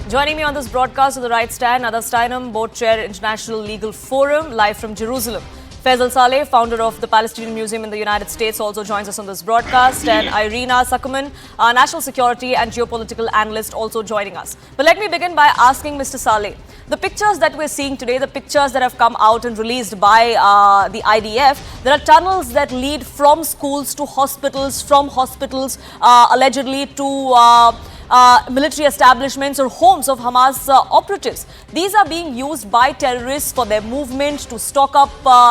Joining me on this broadcast to the right stand, Nada Steinem, Board Chair, International Legal Forum, live from Jerusalem. Faisal Saleh, founder of the Palestinian Museum in the United States, also joins us on this broadcast. And Irina Suckerman, national security and geopolitical analyst, also joining us. But let me begin by asking Mr. Saleh, the pictures that we're seeing today, the pictures that have come out and released by the IDF, there are tunnels that lead from schools to hospitals, from hospitals allegedly to military establishments or homes of Hamas operatives. These are being used by terrorists for their movement, to stock up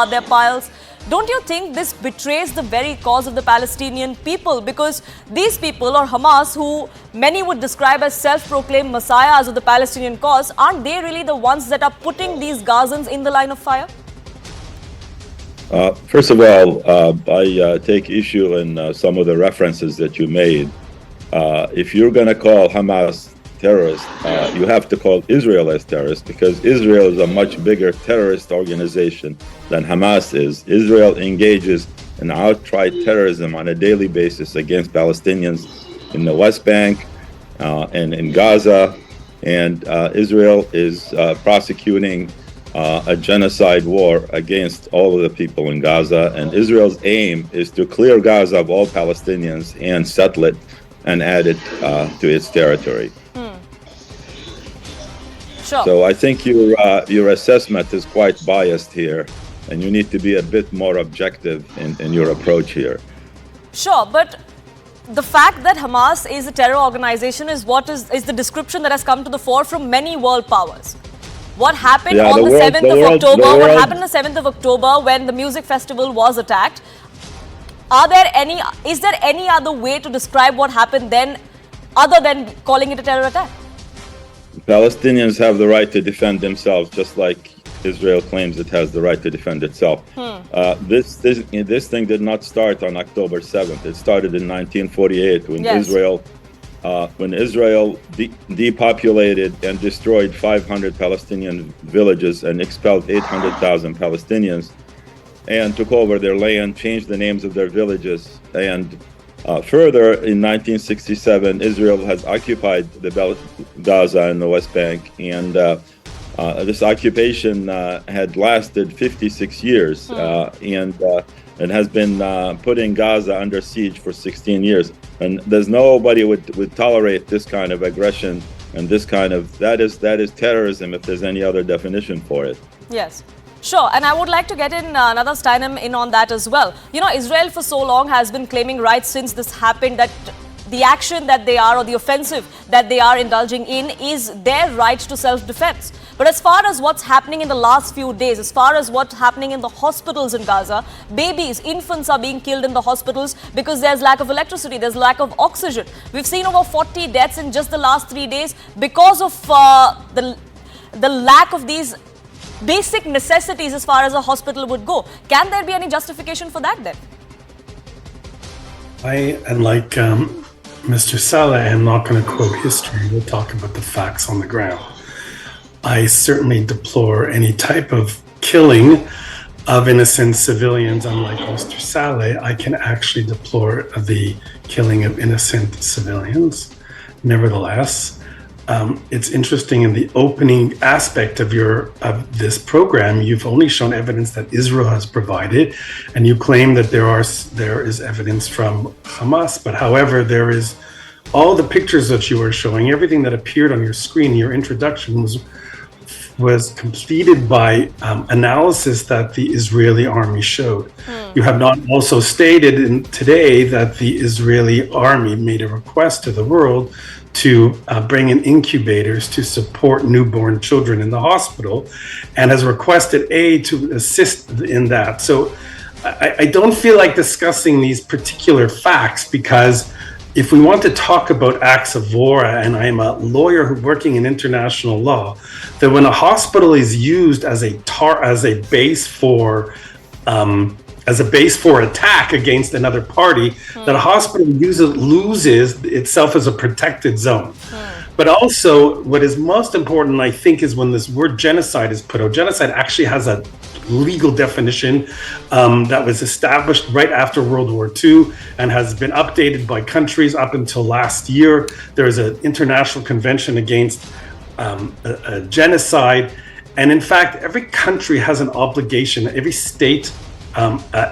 their piles. Don't you think this betrays the very cause of the Palestinian people? Because these people, or Hamas, who many would describe as self-proclaimed messiahs of the Palestinian cause, aren't they really the ones that are putting these Gazans in the line of fire? First of all, I take issue in some of the references that you made. If you're going to call Hamas terrorist, you have to call Israel as terrorist, because Israel is a much bigger terrorist organization than Hamas is. Israel engages in outright terrorism on a daily basis against Palestinians in the West Bank and in Gaza. And Israel is prosecuting a genocide war against all of the people in Gaza. And Israel's aim is to clear Gaza of all Palestinians and settle it and add it to its territory. Sure. So I think your assessment is quite biased here, and you need to be a bit more objective in your approach here. Sure, but the fact that Hamas is a terror organization is the description that has come to the fore from many world powers. What happened on the 7th of October? What happened on the 7th of October when the music festival was attacked? Is there any other way to describe what happened then other than calling it a terror attack? Palestinians have the right to defend themselves, just like Israel claims it has the right to defend itself. This thing did not start on October 7th. It started in 1948 when Israel depopulated and destroyed 500 Palestinian villages and expelled 800,000 Palestinians, and took over their land, changed the names of their villages. And further, in 1967, Israel has occupied the Gaza and the West Bank. And this occupation had lasted 56 years and has been putting Gaza under siege for 16 years. And there's nobody would tolerate this kind of aggression and this kind of, that is terrorism if there's any other definition for it. Yes. Sure, and I would like to get in Nada Steinem in on that as well. You know, Israel for so long has been claiming right since this happened that the action that they are, or the offensive that they are indulging in, is their right to self-defense. But as far as what's happening in the last few days, as far as what's happening in the hospitals in Gaza, babies, infants are being killed in the hospitals because there's lack of electricity, there's lack of oxygen. We've seen over 40 deaths in just the last 3 days because of the lack of these basic necessities as far as a hospital would go. Can there be any justification for that then? Like Mr. Saleh, I'm not going to quote history. We'll talk about the facts on the ground. I certainly deplore any type of killing of innocent civilians. Unlike Mr. Saleh, I can actually deplore the killing of innocent civilians. Nevertheless, it's interesting in the opening aspect of this program, you've only shown evidence that Israel has provided, and you claim that there is evidence from Hamas. But however, there is all the pictures that you were showing, everything that appeared on your screen, your introduction was completed by analysis that the Israeli army showed. You have not also stated today that the Israeli army made a request to the world to bring in incubators to support newborn children in the hospital, and has requested aid to assist in that. So I don't feel like discussing these particular facts, because if we want to talk about acts of war, and I'm a lawyer working in international law, that when a hospital is used as a base for attack against another party, that a hospital loses itself as a protected zone. But also, what is most important, I think, is when this word genocide is put out. Genocide actually has a legal definition that was established right after World War II and has been updated by countries up until last year. There is an international convention against a genocide. And in fact, every country has an obligation, every state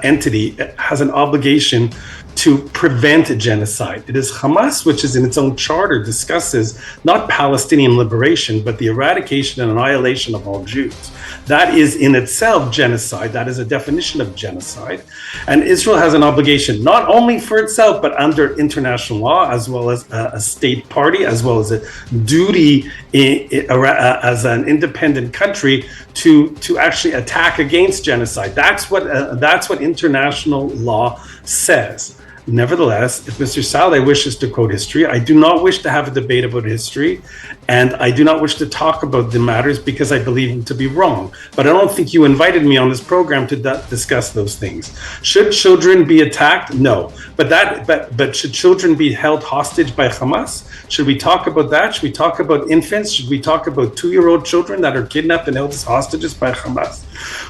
entity has an obligation to prevent a genocide. It is Hamas, which is in its own charter, discusses not Palestinian liberation, but the eradication and annihilation of all Jews. That is in itself genocide. That is a definition of genocide. And Israel has an obligation, not only for itself, but under international law, as well as a state party, as well as a duty as an independent country to actually attack against genocide. That's what international law says. Nevertheless, if Mr. Saleh wishes to quote history, I do not wish to have a debate about history, and I do not wish to talk about the matters because I believe them to be wrong. But I don't think you invited me on this program to discuss those things. Should children be attacked? No. But should children be held hostage by Hamas? Should we talk about that? Should we talk about infants? Should we talk about 2-year-old children that are kidnapped and held as hostages by Hamas?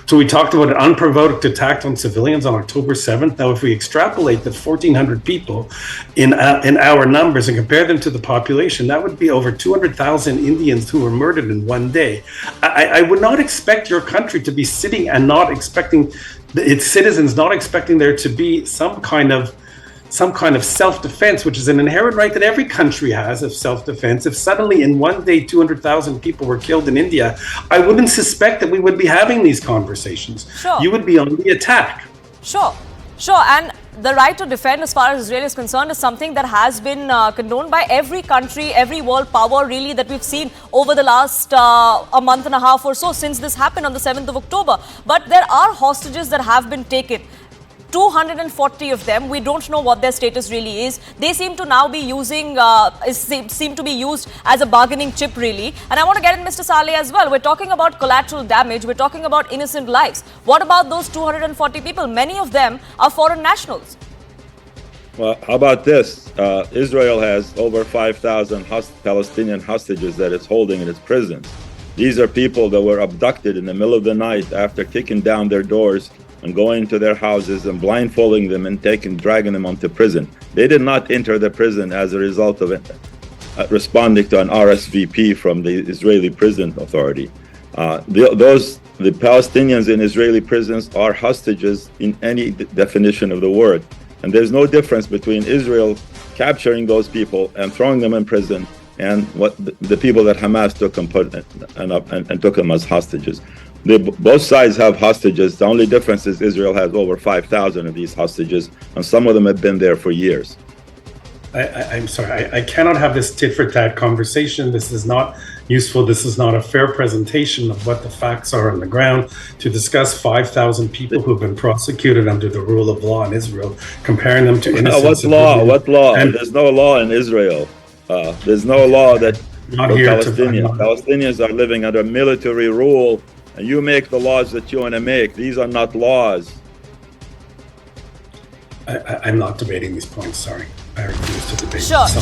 So we talked about an unprovoked attack on civilians on October 7th. Now, if we extrapolate that 1,400 people in our numbers and compare them to the population, that would be over 200,000 Indians who were murdered in one day. I would not expect your country to be sitting and not expecting its citizens, not expecting there to be some kind of self-defense, which is an inherent right that every country has of self-defense. If suddenly in one day 200,000 people were killed in India, I wouldn't suspect that we would be having these conversations. Sure. You would be on the attack. Sure. And the right to defend, as far as Israel is concerned, is something that has been condoned by every country, every world power, really, that we've seen over the last a month and a half or so since this happened on the 7th of October. But there are hostages that have been taken. 240 of them. We don't know what their status really is. They seem to now be using, seem to be used as a bargaining chip, really. And I want to get in Mr. Saleh as well. We're talking about collateral damage. We're talking about innocent lives. What about those 240 people? Many of them are foreign nationals. Well, how about this? Israel has over 5,000 Palestinian hostages that it's holding in its prisons. These are people that were abducted in the middle of the night after kicking down their doors and going into their houses and blindfolding them and dragging them onto prison. They did not enter the prison as a result of it, responding to an RSVP from the Israeli prison authority. The Palestinians in Israeli prisons are hostages in any definition of the word. And there's no difference between Israel capturing those people and throwing them in prison and what the people that Hamas took and took them as hostages. Both sides have hostages. The only difference is Israel has over 5,000 of these hostages, and some of them have been there for years. I'm sorry, I cannot have this tit-for-tat conversation. This is not useful. This is not a fair presentation of what the facts are on the ground to discuss 5,000 people who have been prosecuted under the rule of law in Israel, comparing them to innocent What law? What law? And there's no law in Israel. There's no law that Palestinians are living under military rule, and you make the laws that you want to make. These are not laws. I'm not debating these points, sorry. I refuse to debate. Sure.